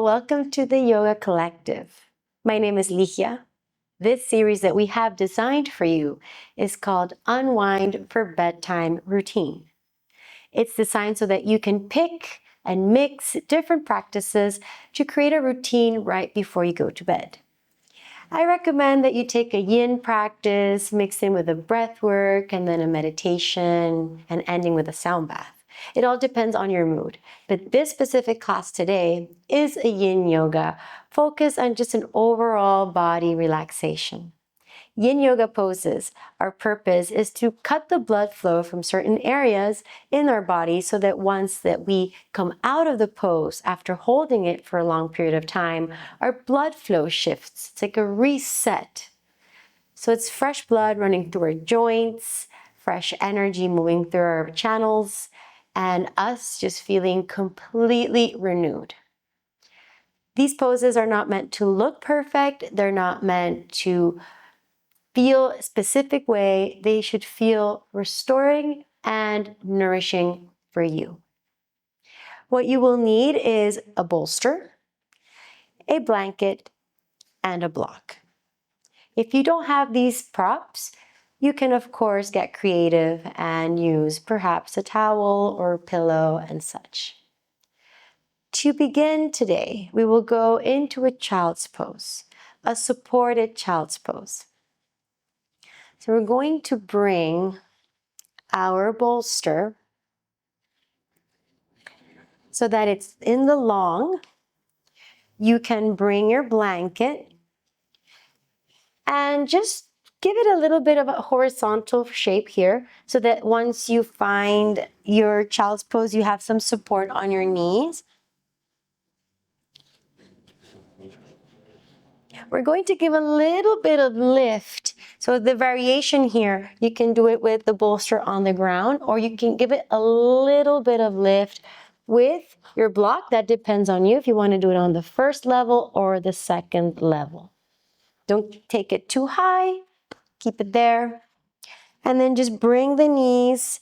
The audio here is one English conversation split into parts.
Hello, welcome to the Yoga Collective. My name is Ligia. This series that we have designed for you is called Unwind for Bedtime Routine. It's designed so that you can pick and mix different practices to create a routine right before you go to bed. I recommend that you take a yin practice, mix in with a breath work, and then a meditation, and ending with a sound bath. It all depends on your mood. But this specific class today is a yin yoga, focused on just an overall body relaxation. Yin yoga poses, our purpose is to cut the blood flow from certain areas in our body so that once that we come out of the pose after holding it for a long period of time, our blood flow shifts. It's like a reset. So it's fresh blood running through our joints, fresh energy moving through our channels, and us just feeling completely renewed. These poses are not meant to look perfect. They're not meant to feel a specific way. They should feel restoring and nourishing for you. What you will need is a bolster, a blanket, and a block. If you don't have these props, you can of course get creative and use perhaps a towel or a pillow and such. To begin today, we will go into a child's pose, a supported child's pose. So we're going to bring our bolster so that it's in the long. You can bring your blanket and just give it a little bit of a horizontal shape here so that once you find your child's pose, you have some support on your knees. We're going to give a little bit of lift. So the variation here, you can do it with the bolster on the ground, or you can give it a little bit of lift with your block. That depends on you if you want to do it on the first level or the second level. Don't take it too high. Keep it there. And then just bring the knees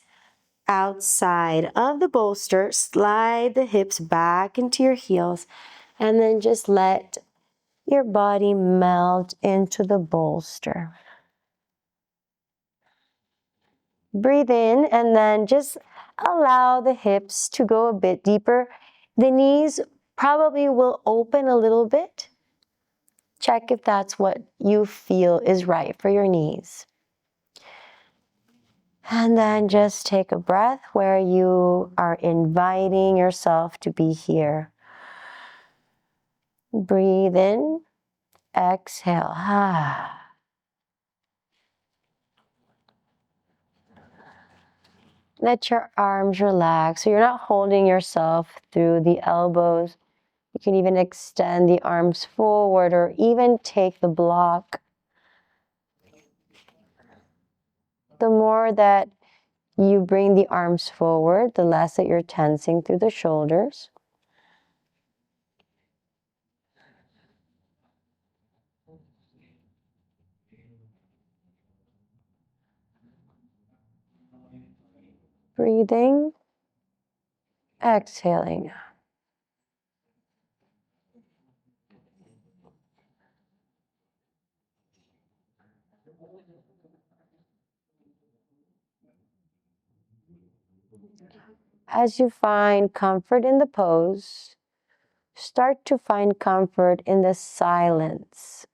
outside of the bolster. Slide the hips back into your heels. And then just let your body melt into the bolster. Breathe in and then just allow the hips to go a bit deeper. The knees probably will open a little bit. Check if that's what you feel is right for your knees. And then just take a breath where you are inviting yourself to be here. Breathe in, exhale. Let your arms relax. So you're not holding yourself through the elbows. You can even extend the arms forward or even take the block. The more that you bring the arms forward, the less that you're tensing through the shoulders. Breathing, exhaling. As you find comfort in the pose, start to find comfort in the silence.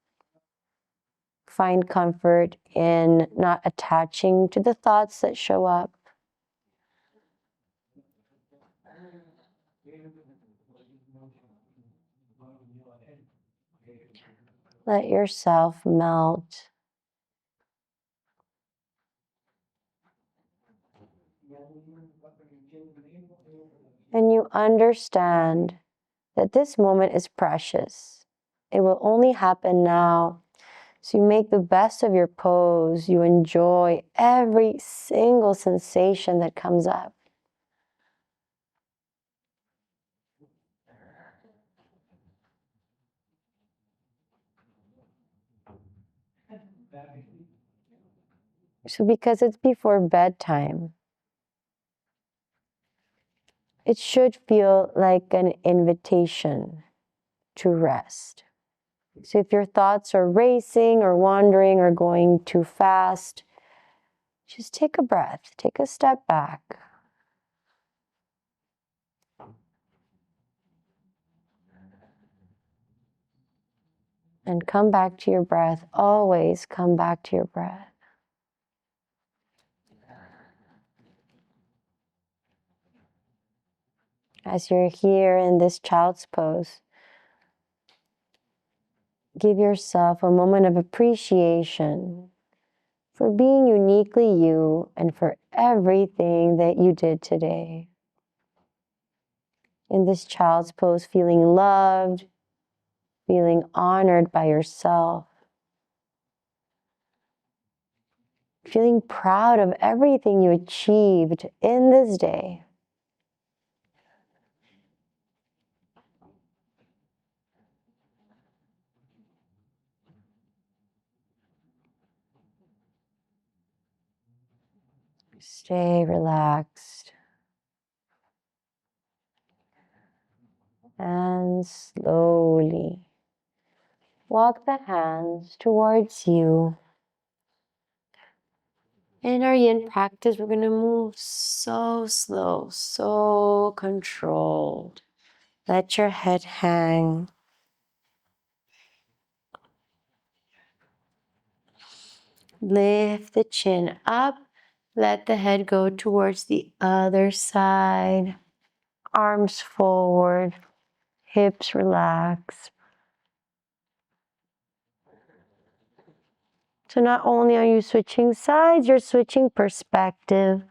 Find comfort in not attaching to the thoughts that show up. Let yourself melt. And you understand that this moment is precious. It will only happen now. So you make the best of your pose. You enjoy every single sensation that comes up. So because it's before bedtime, it should feel like an invitation to rest. So if your thoughts are racing or wandering or going too fast, just take a breath, take a step back. And come back to your breath. Always come back to your breath. As you're here in this child's pose, give yourself a moment of appreciation for being uniquely you and for everything that you did today. In this child's pose, feeling loved, feeling honored by yourself, feeling proud of everything you achieved in this day. Stay relaxed. And slowly walk the hands towards you. In our yin practice, we're going to move so slow, so controlled. Let your head hang. Lift the chin up. Let the head go towards the other side. Arms forward. Hips relax. So not only are you switching sides, you're switching perspective.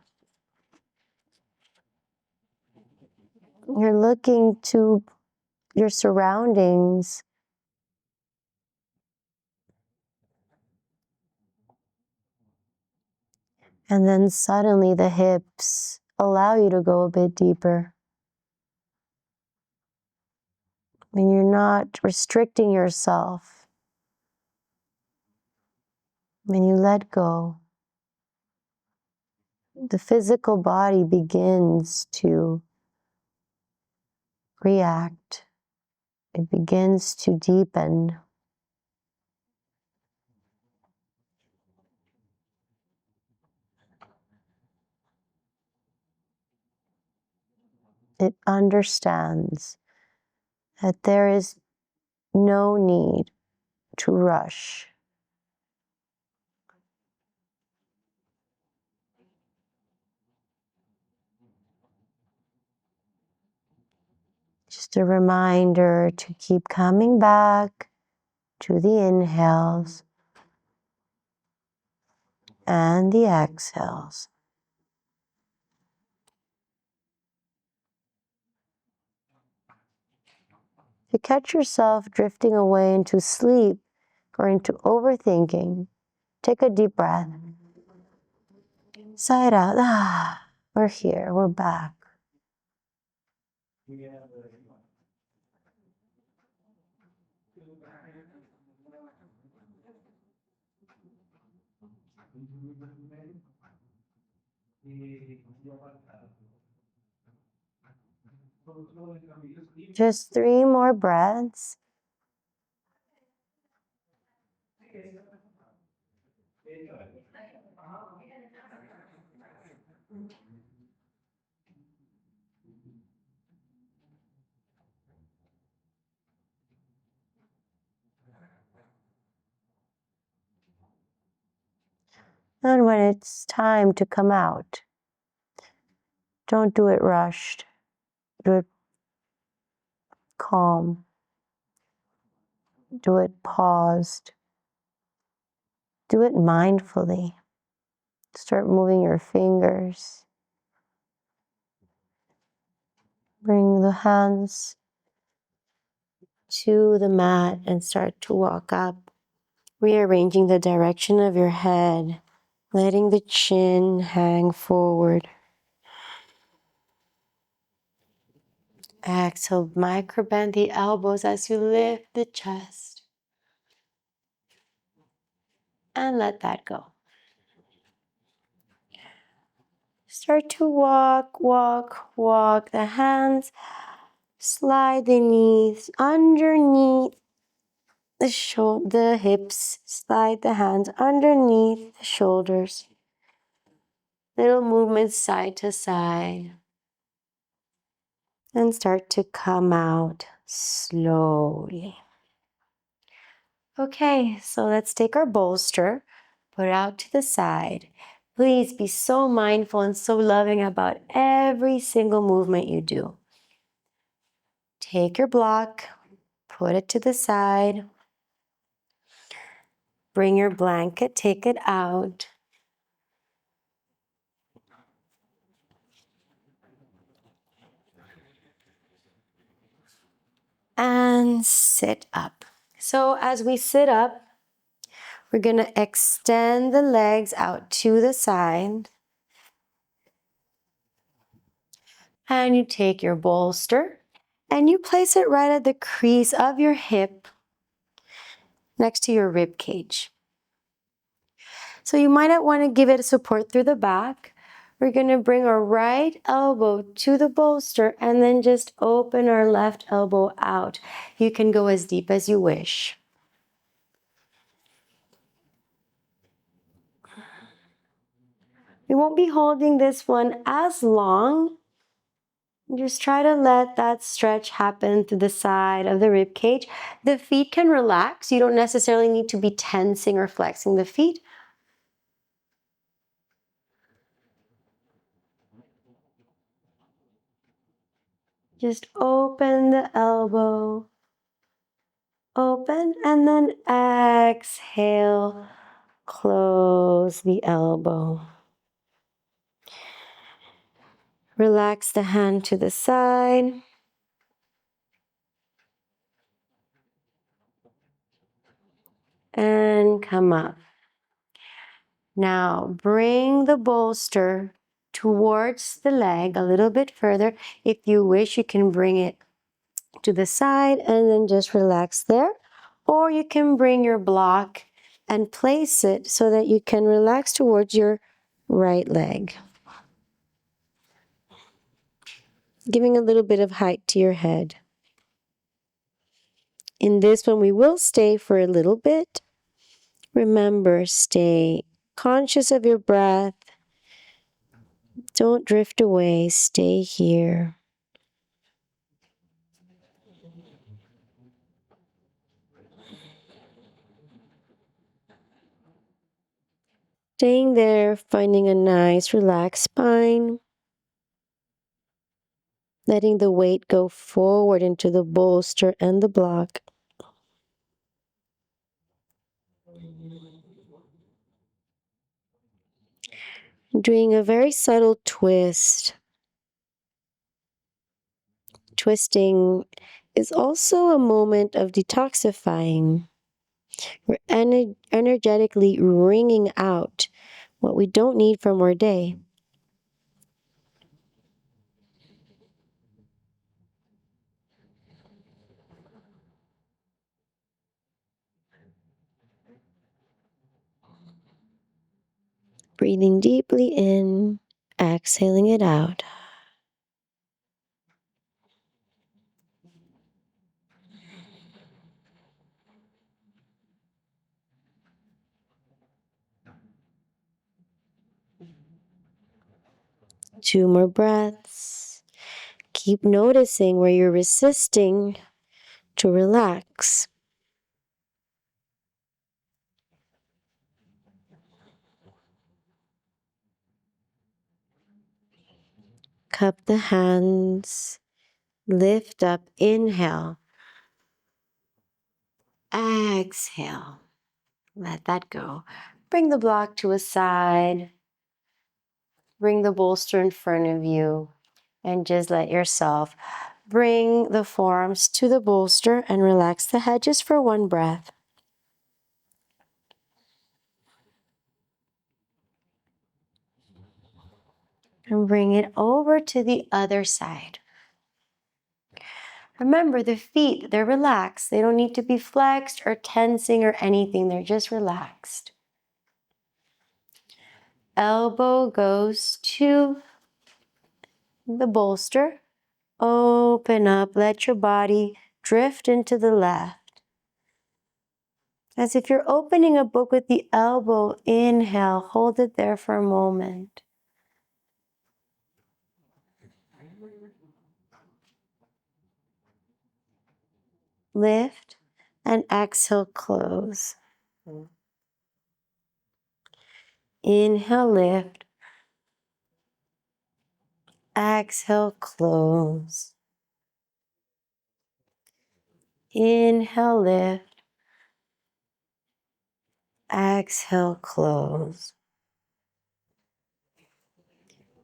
You're looking to your surroundings. And then suddenly the hips allow you to go a bit deeper. When you're not restricting yourself, when you let go, the physical body begins to react. It begins to deepen. It understands that there is no need to rush. Just a reminder to keep coming back to the inhales and the exhales. If you catch yourself drifting away into sleep or into overthinking, take a deep breath. Sigh it out. We're here. We're back. Just 3 more breaths. And when it's time to come out, don't do it rushed. Do it calm. Do it paused. Do it mindfully. Start moving your fingers. Bring the hands to the mat and start to walk up, rearranging the direction of your head, letting the chin hang forward. Exhale, microbend the elbows as you lift the chest. And let that go. Start to walk the hands Slide the knees underneath the hips. Slide the hands underneath the shoulders. Little movements side to side. And start to come out slowly. Okay, so let's take our bolster, put it out to the side. Please be so mindful and so loving about every single movement you do. Take your block, put it to the side. Bring your blanket, take it out. And sit up. So as we sit up, we're going to extend the legs out to the side. And you take your bolster and you place it right at the crease of your hip next to your rib cage. So you might not want to give it a support through the back. We're going to bring our right elbow to the bolster and then just open our left elbow out. You can go as deep as you wish. We won't be holding this one as long. Just try to let that stretch happen to the side of the rib cage. The feet can relax. You don't necessarily need to be tensing or flexing the feet. Just open the elbow. Open and then exhale. Close the elbow. Relax the hand to the side. And come up. Now bring the bolster towards the leg a little bit further. If you wish, you can bring it to the side and then just relax there. Or you can bring your block and place it so that you can relax towards your right leg. Giving a little bit of height to your head. In this one, we will stay for a little bit. Remember, stay conscious of your breath. Don't drift away. Stay here. Staying there, finding a nice relaxed spine. Letting the weight go forward into the bolster and the block. Doing a very subtle twist. Twisting is also a moment of detoxifying. We're energetically wringing out what we don't need from our day. Breathing deeply in, exhaling it out. Two more breaths. Keep noticing where you're resisting to relax. Cup the hands. Lift up. Inhale. Exhale. Let that go. Bring the block to a side. Bring the bolster in front of you. And just let yourself bring the forearms to the bolster and relax the head just for one breath. And bring it over to the other side. Remember, the feet, they're relaxed. They don't need to be flexed or tensing or anything. They're just relaxed. Elbow goes to the bolster. Open up. Let your body drift into the left. As if you're opening a book with the elbow. Inhale. Hold it there for a moment. Lift and exhale, close. Inhale, lift. Exhale, close. Inhale, lift. Exhale, close.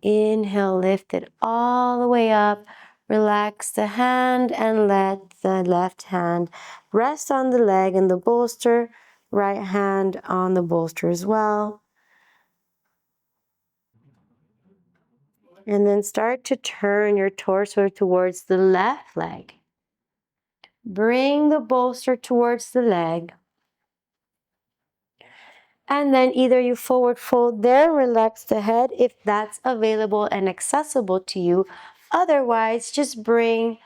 Inhale, lift it all the way up. Relax the hand and let the left hand rest on the leg and the bolster. Right hand on the bolster as well. And then start to turn your torso towards the left leg. Bring the bolster towards the leg. And then either you forward fold there, relax the head if that's available and accessible to you. Otherwise, just bring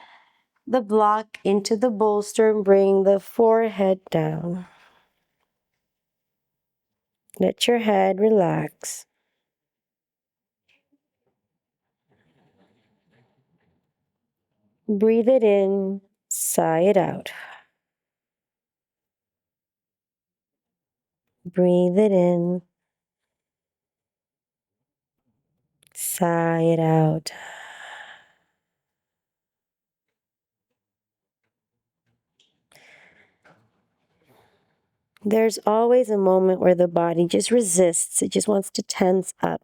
the block into the bolster and bring the forehead down. Let your head relax. Breathe it in, sigh it out. Breathe it in, sigh it out. There's always a moment where the body just resists. It just wants to tense up.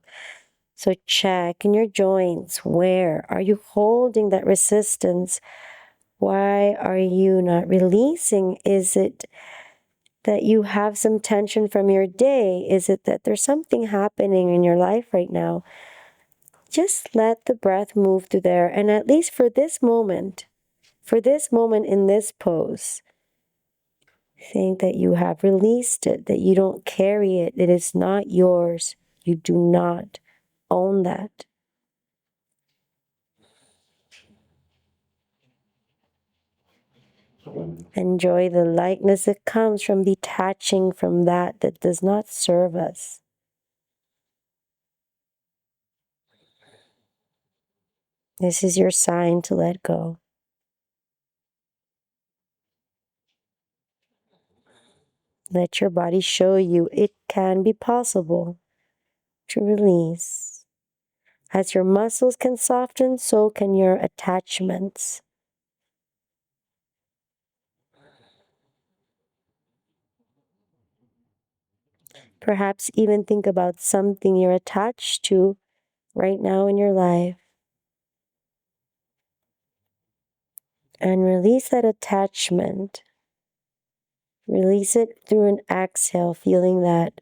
So check in your joints. Where are you holding that resistance? Why are you not releasing? Is it that you have some tension from your day? Is it that there's something happening in your life right now? Just let the breath move through there. And at least for this moment in this pose, think that you have released it, that you don't carry it. It is not yours. You do not own that. Enjoy the lightness that comes from detaching from that does not serve us. This is your sign to let go. Let your body show you it can be possible to release. As your muscles can soften, so can your attachments. Perhaps even think about something you're attached to right now in your life. And release that attachment. Release it through an exhale, feeling that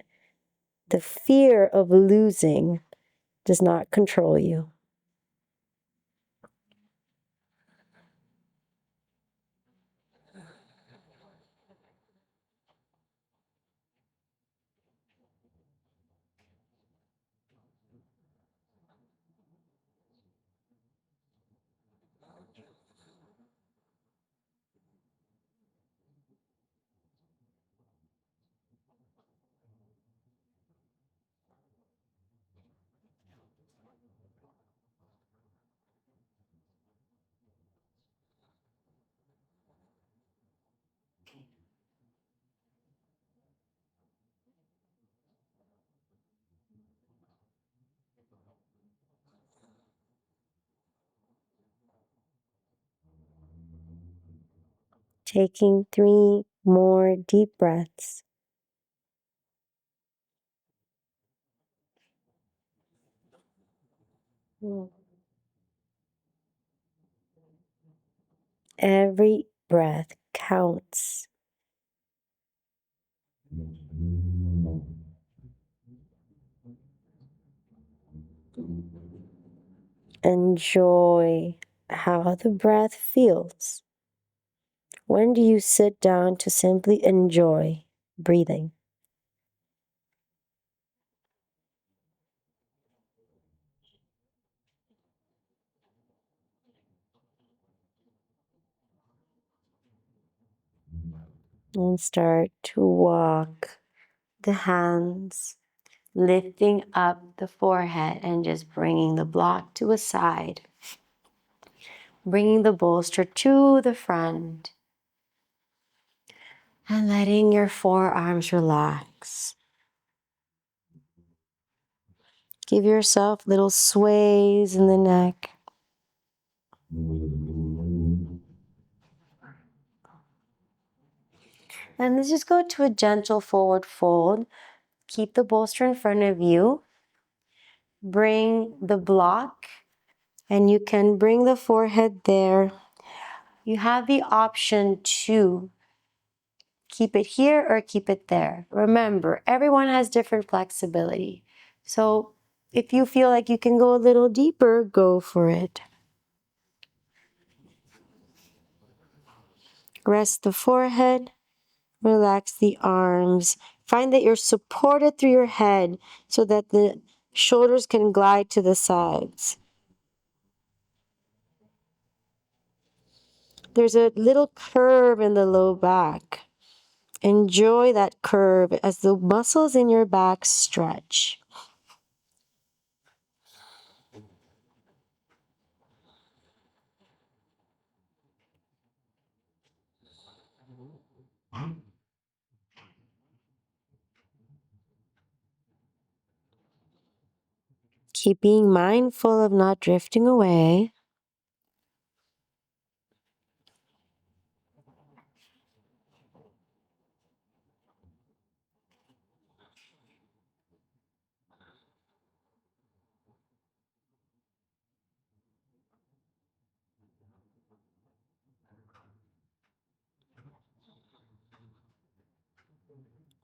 the fear of losing does not control you. Taking 3 more deep breaths. Every breath counts. Enjoy how the breath feels. When do you sit down to simply enjoy breathing? And start to walk the hands, lifting up the forehead and just bringing the block to a side. Bringing the bolster to the front. And letting your forearms relax. Give yourself little sways in the neck. And let's just go to a gentle forward fold. Keep the bolster in front of you. Bring the block, and you can bring the forehead there. You have the option to keep it here or keep it there. Remember, everyone has different flexibility. So if you feel like you can go a little deeper, go for it. Rest the forehead. Relax the arms. Find that you're supported through your head so that the shoulders can glide to the sides. There's a little curve in the low back. Enjoy that curve as the muscles in your back stretch. Keep being mindful of not drifting away.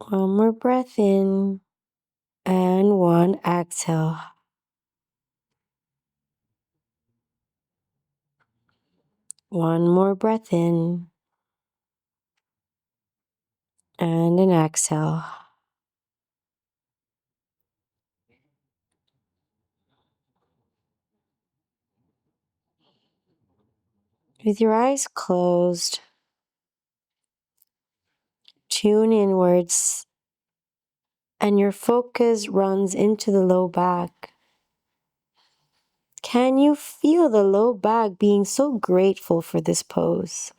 One more breath in and one exhale. One more breath in and an exhale. With your eyes closed, tune inwards and your focus runs into the low back. Can you feel the low back being so grateful for this pose?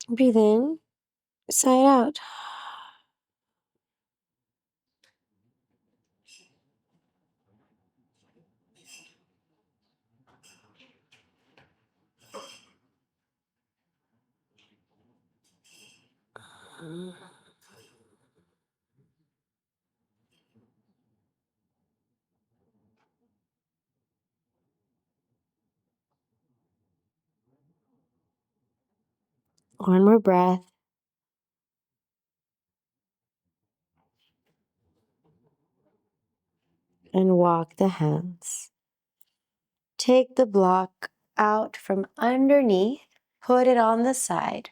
Breathe in, sigh out. One more breath. And walk the hands. Take the block out from underneath, put it on the side,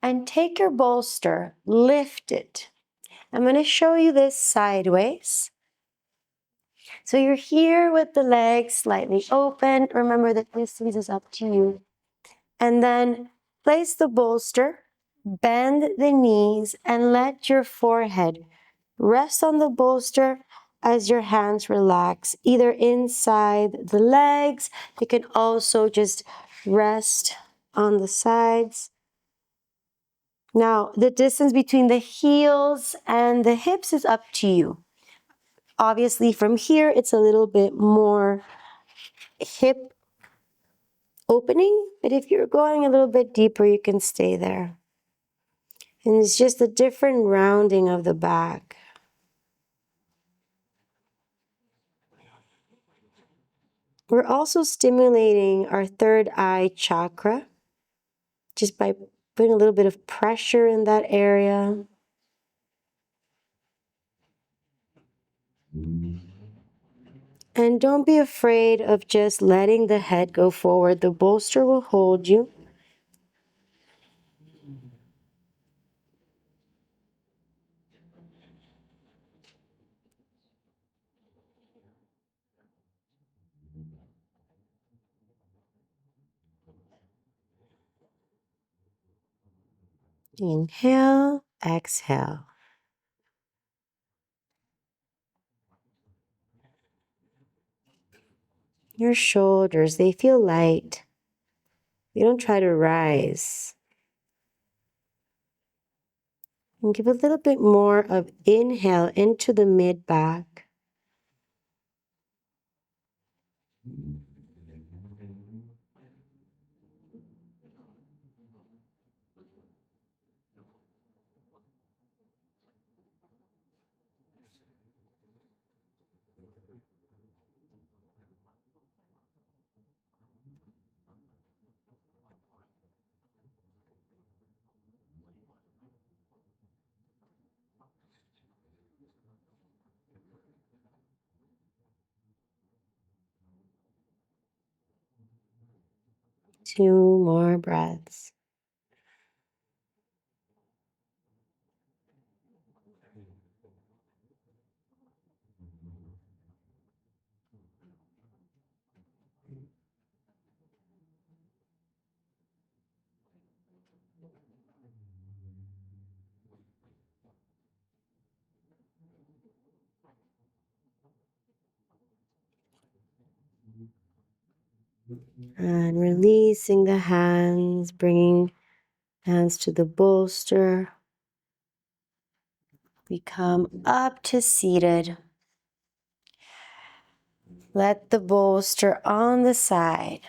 and take your bolster, lift it. I'm going to show you this sideways. So you're here with the legs slightly open. Remember that distance is up to you. And then place the bolster, bend the knees, and let your forehead rest on the bolster as your hands relax, either inside the legs. You can also just rest on the sides. Now, the distance between the heels and the hips is up to you. Obviously, from here, it's a little bit more hip opening, but if you're going a little bit deeper, you can stay there. And it's just a different rounding of the back. We're also stimulating our third eye chakra just by putting a little bit of pressure in that area. And don't be afraid of just letting the head go forward. The bolster will hold you. Inhale, exhale. Your shoulders, they feel light. You don't try to rise. And give a little bit more of inhale into the mid back. Two more breaths. And releasing the hands, bringing hands to the bolster. We come up to seated. Let the bolster on the side.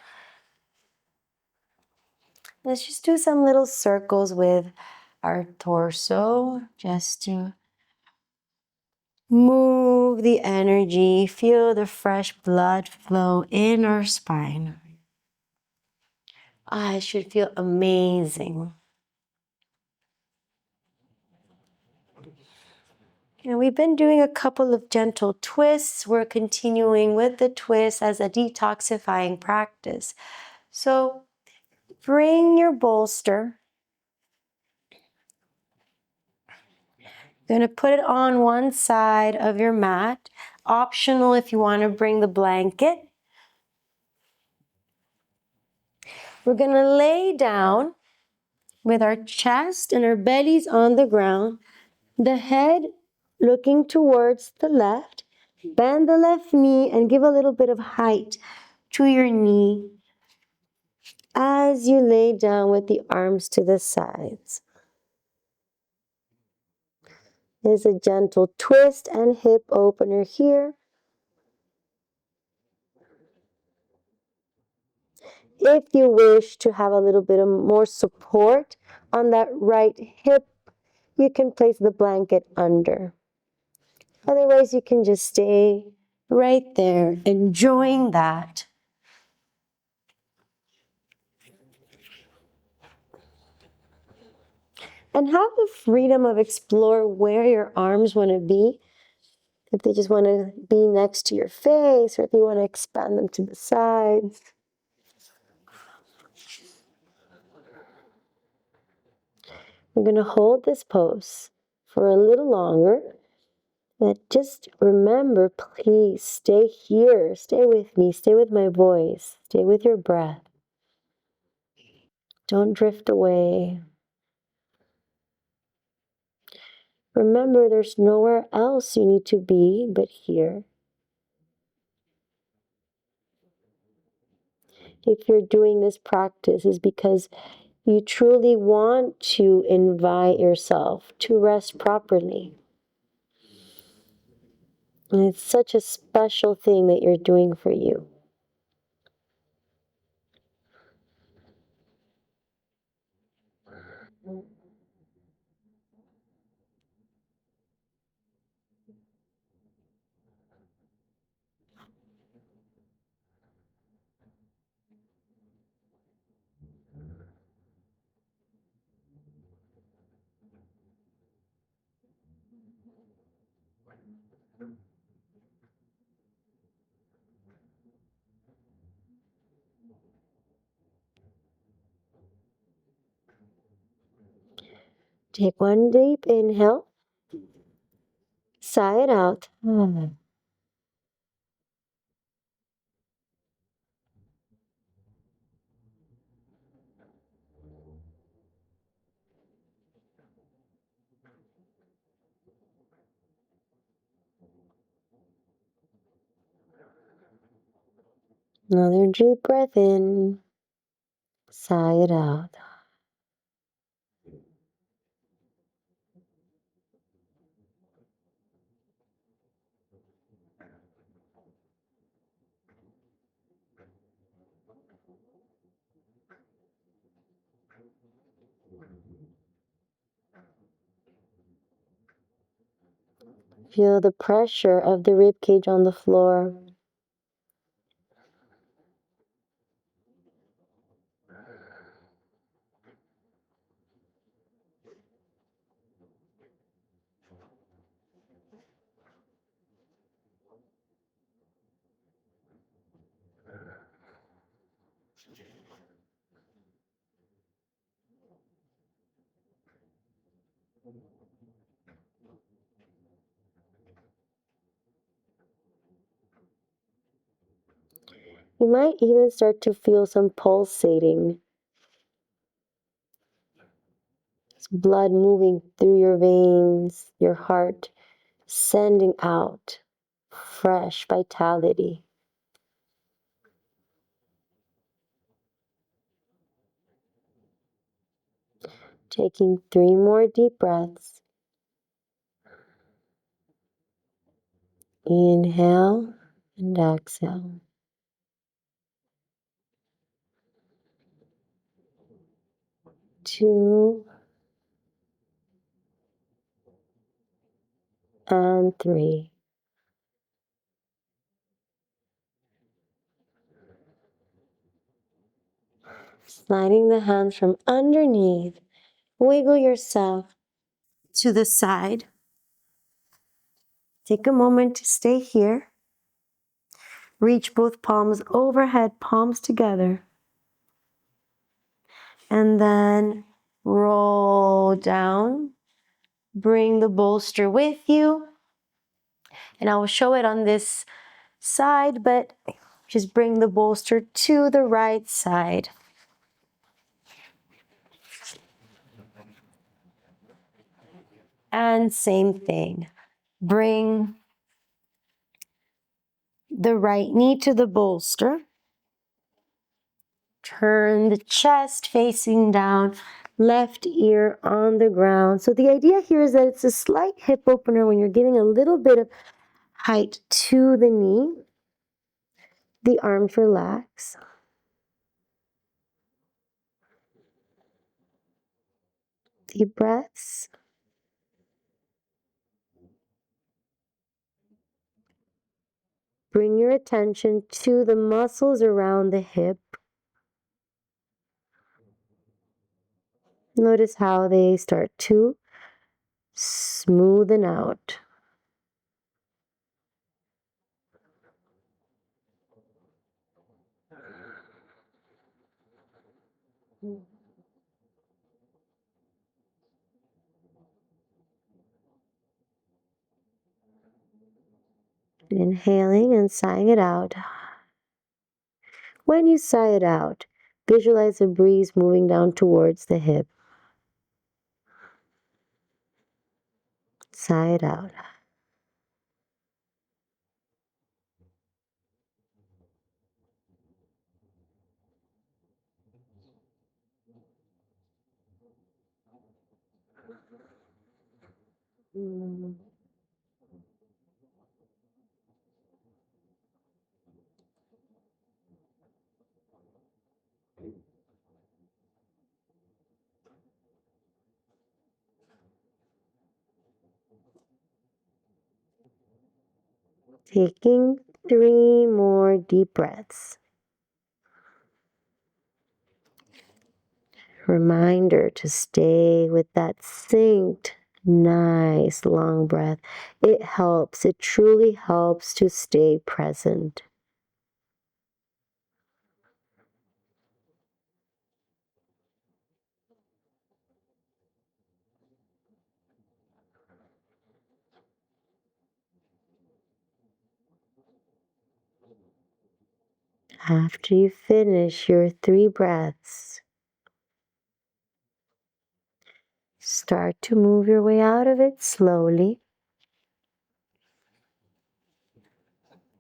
Let's just do some little circles with our torso just to move the energy, feel the fresh blood flow in our spine. It should feel amazing. And we've been doing a couple of gentle twists. We're continuing with the twist as a detoxifying practice. So bring your bolster. You're going to put it on one side of your mat. Optional if you want to bring the blanket. We're going to lay down with our chest and our bellies on the ground. The head looking towards the left. Bend the left knee and give a little bit of height to your knee as you lay down with the arms to the sides. There's a gentle twist and hip opener here. If you wish to have a little bit of more support on that right hip, you can place the blanket under. Otherwise, you can just stay right there, enjoying that. And have the freedom of explore where your arms want to be. If they just want to be next to your face, or if you want to expand them to the sides. We're going to hold this pose for a little longer. But just remember, please stay here. Stay with me. Stay with my voice. Stay with your breath. Don't drift away. Remember, there's nowhere else you need to be but here. If you're doing this practice, it's because you truly want to invite yourself to rest properly. And it's such a special thing that you're doing for you. Take one deep inhale. Sigh it out. Another deep breath in. Sigh it out. Feel the pressure of the rib cage on the floor. You might even start to feel some pulsating. It's blood moving through your veins, your heart sending out fresh vitality. Taking 3 more deep breaths. Inhale and exhale. 2 and 3. Sliding the hands from underneath. Wiggle yourself to the side. Take a moment to stay here. Reach both palms overhead, palms together. And then roll down. Bring the bolster with you. And I will show it on this side, but just bring the bolster to the right side. And same thing. Bring the right knee to the bolster. Turn the chest facing down, left ear on the ground. So the idea here is that it's a slight hip opener when you're giving a little bit of height to the knee. The arms relax. Deep breaths. Bring your attention to the muscles around the hip. Notice how they start to smoothen out. Inhaling and sighing it out. When you sigh it out, visualize a breeze moving down towards the hip. Sigh it out. Taking 3 more deep breaths. Reminder to stay with that synced, nice long breath. It helps, it truly helps to stay present. After you finish your 3 breaths, start to move your way out of it slowly,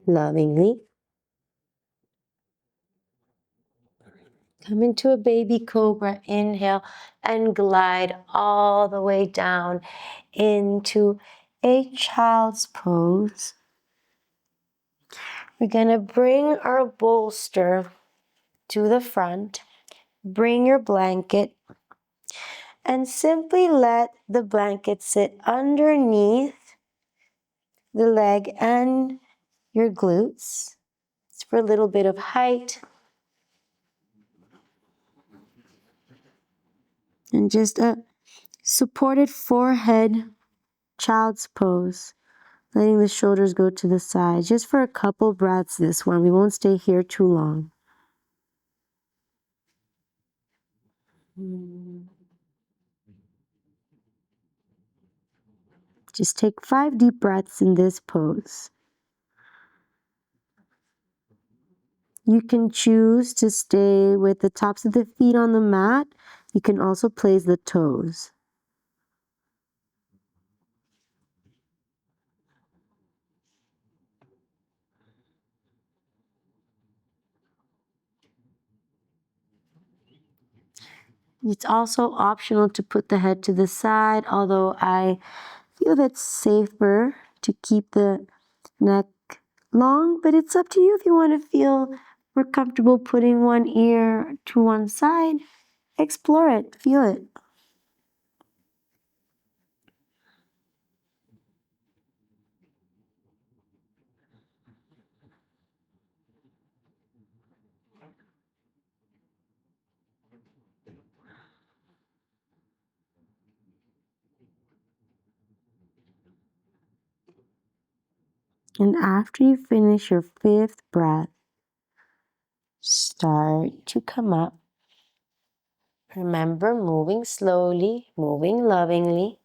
lovingly. Come into a baby cobra, inhale, and glide all the way down into a child's pose. We're going to bring our bolster to the front. Bring your blanket and simply let the blanket sit underneath the leg and your glutes. It's for a little bit of height. And just a supported forehead, child's pose. Letting the shoulders go to the side. Just for a couple breaths this one. We won't stay here too long. Just take 5 deep breaths in this pose. You can choose to stay with the tops of the feet on the mat. You can also place the toes. It's also optional to put the head to the side, although I feel that's safer to keep the neck long, but it's up to you if you want to feel more comfortable putting one ear to one side. Explore it, feel it. And after you finish your 5th breath, start to come up. Remember, moving slowly, moving lovingly.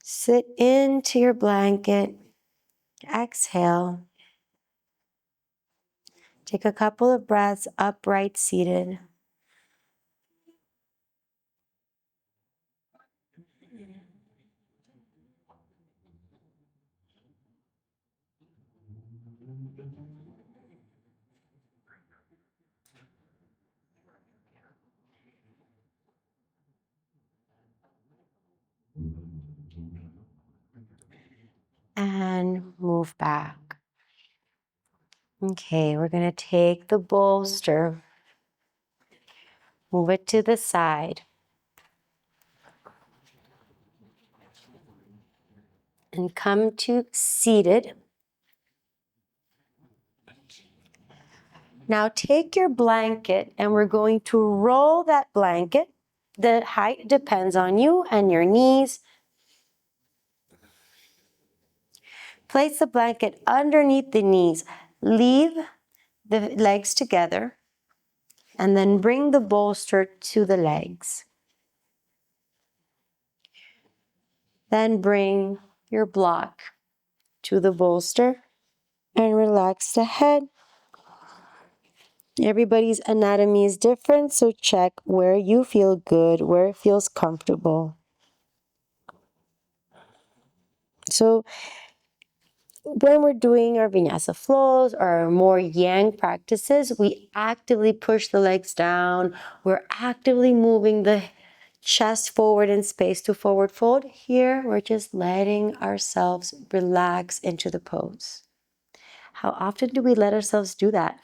Sit into your blanket. Exhale. Take a couple of breaths upright seated. And move back. Okay, we're going to take the bolster, move it to the side, and come to seated. Now take your blanket and we're going to roll that blanket. The height depends on you and your knees. Place the blanket underneath the knees. Leave the legs together and then bring the bolster to the legs. Then bring your block to the bolster and relax the head. Everybody's anatomy is different, so check where you feel good, where it feels comfortable. So when we're doing our vinyasa flows or our more yang practices, we actively push the legs down. We're actively moving the chest forward in space to forward fold. Here, we're just letting ourselves relax into the pose. How often do we let ourselves do that?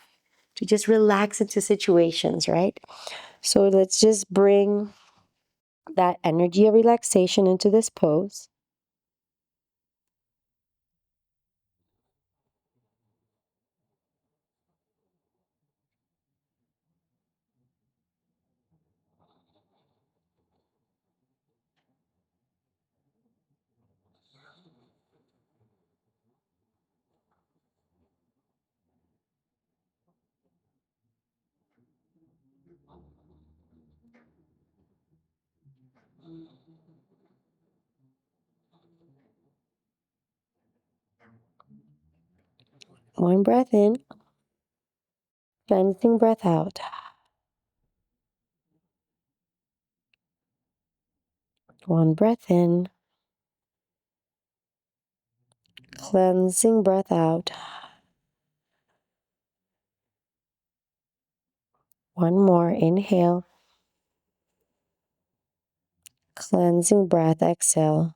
To just relax into situations, right? So let's just bring that energy of relaxation into this pose. One breath in, cleansing breath out. One breath in, cleansing breath out. One more, inhale, cleansing breath, exhale.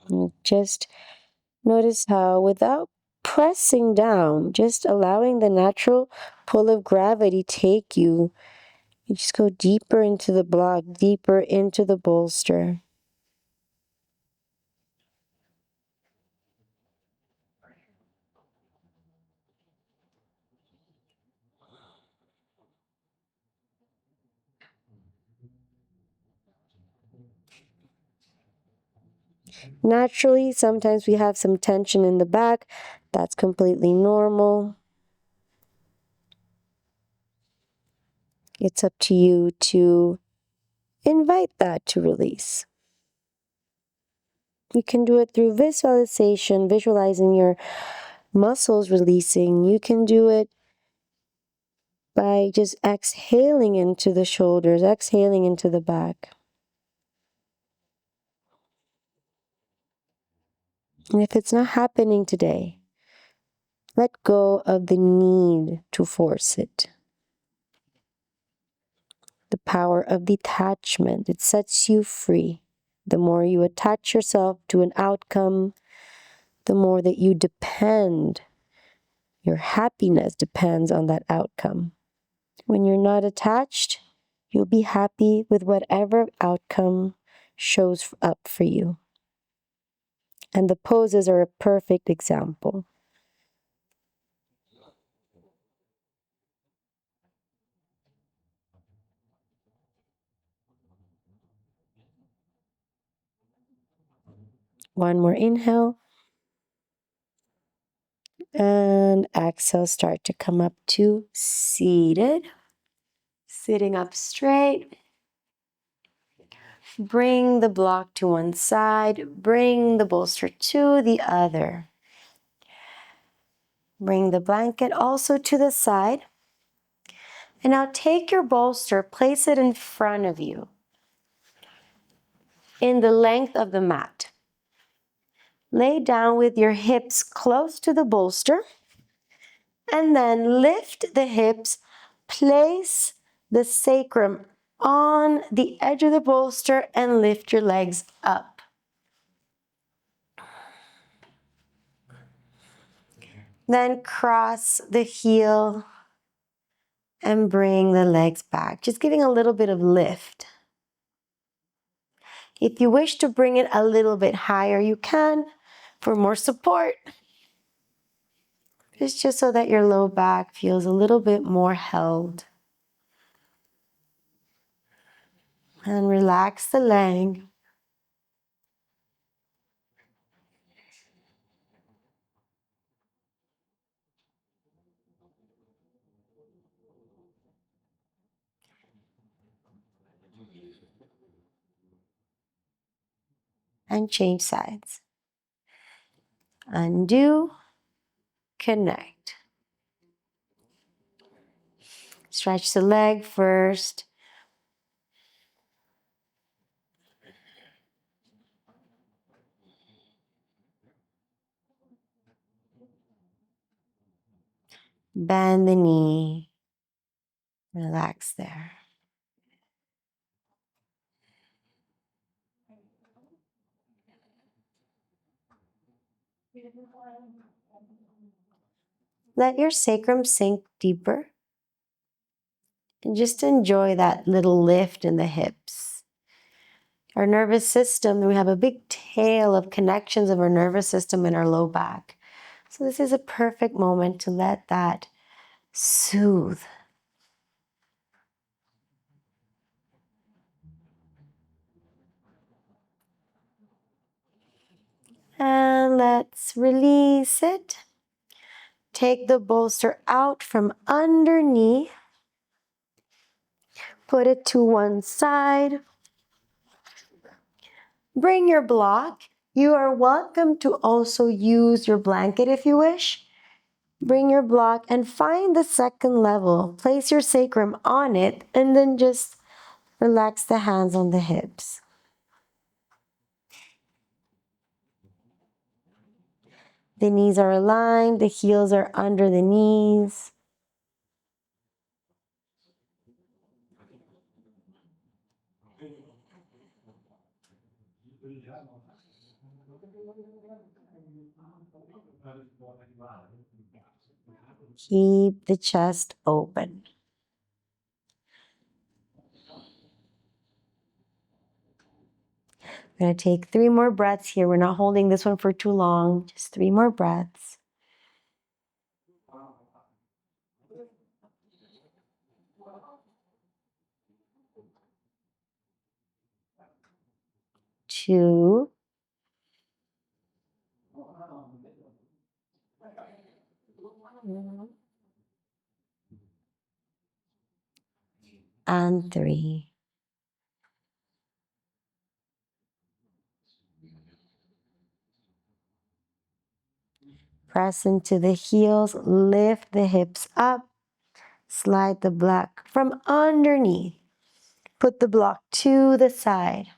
And just notice how, without pressing down, just allowing the natural pull of gravity take you, you just go deeper into the block, deeper into the bolster. Naturally, sometimes we have some tension in the back. That's completely normal. It's up to you to invite that to release. You can do it through visualization, visualizing your muscles releasing. You can do it by just exhaling into the shoulders, exhaling into the back. And if it's not happening today, let go of the need to force it. The power of detachment, it sets you free. The more you attach yourself to an outcome, the more that you depend. Your happiness depends on that outcome. When you're not attached, you'll be happy with whatever outcome shows up for you. And the poses are a perfect example. One more inhale. And exhale, start to come up to seated. Sitting up straight. Bring the block to one side. Bring the bolster to the other. Bring the blanket also to the side. And now take your bolster, place it in front of you, in the length of the mat. Lay down with your hips close to the bolster, and then lift the hips, place the sacrum on the edge of the bolster, and lift your legs up. Then cross the heel and bring the legs back, just giving a little bit of lift. If you wish to bring it a little bit higher, you can for more support. It's just so that your low back feels a little bit more held. And relax the leg. And change sides. Undo, connect. Stretch the leg first. Bend the knee. Relax there. Let your sacrum sink deeper. And just enjoy that little lift in the hips. Our nervous system, we have a big tail of connections of our nervous system in our low back. So this is a perfect moment to let that soothe. And let's release it. Take the bolster out from underneath. Put it to one side. Bring your block. You are welcome to also use your blanket if you wish. Bring your block and find the second level. Place your sacrum on it and then just relax the hands on the hips. The knees are aligned, the heels are under the knees. Keep the chest open. We're going to take 3 more breaths here. We're not holding this one for too long. Just 3 more breaths. 2. And 3. Press into the heels, lift the hips up, slide the block from underneath. Put the block to the side.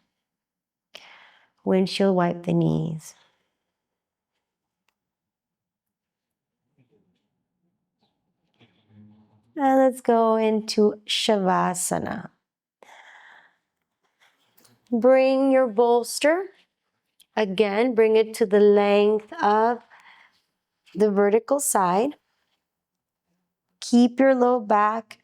Windshield wipe the knees. And let's go into Shavasana. Bring your bolster. Again, bring it to the length of the vertical side. Keep your low back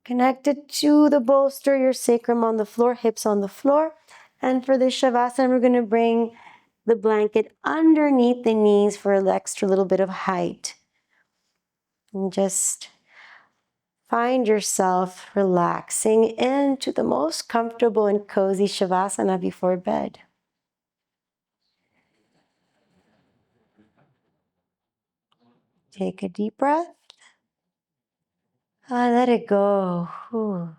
connected to the bolster, your sacrum on the floor, hips on the floor. And for this Shavasana, we're going to bring the blanket underneath the knees for an extra little bit of height. And just find yourself relaxing into the most comfortable and cozy Shavasana before bed. Take a deep breath. And let it go. Whew.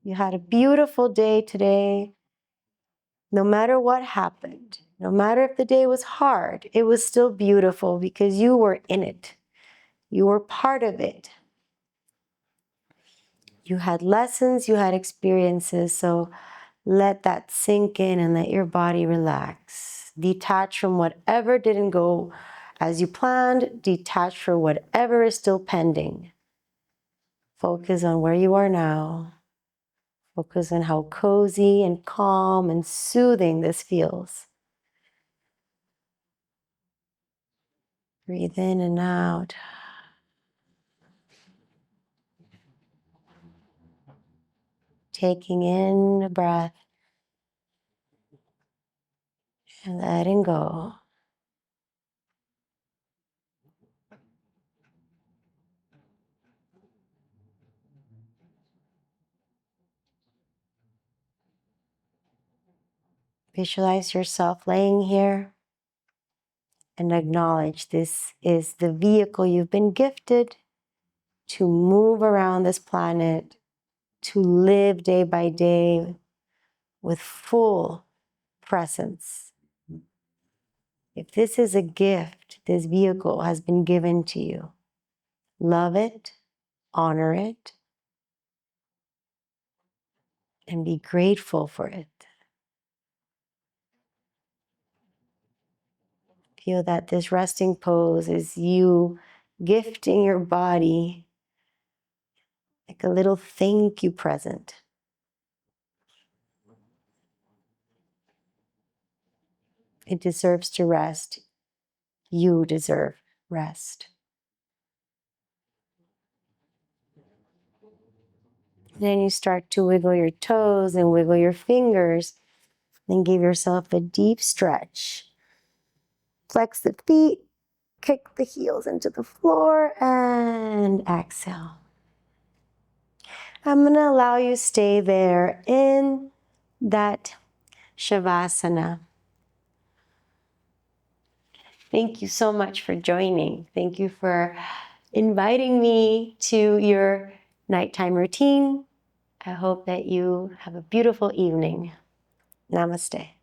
You had a beautiful day today. No matter what happened, no matter if the day was hard, it was still beautiful because you were in it. You were part of it. You had lessons, you had experiences, so let that sink in and let your body relax. Detach from whatever didn't go as you planned. Detach from whatever is still pending. Focus on where you are now. Focus on how cozy and calm and soothing this feels. Breathe in and out. Taking in a breath and letting go. Visualize yourself laying here and acknowledge this is the vehicle you've been gifted to move around this planet, to live day by day with full presence. If this is a gift, this vehicle has been given to you. Love it, honor it, and be grateful for it. Feel that this resting pose is you gifting your body like a little thank you present. It deserves to rest. You deserve rest. Then you start to wiggle your toes and wiggle your fingers. Then give yourself a deep stretch. Flex the feet, kick the heels into the floor, and exhale. I'm going to allow you to stay there in that Shavasana. Thank you so much for joining. Thank you for inviting me to your nighttime routine. I hope that you have a beautiful evening. Namaste.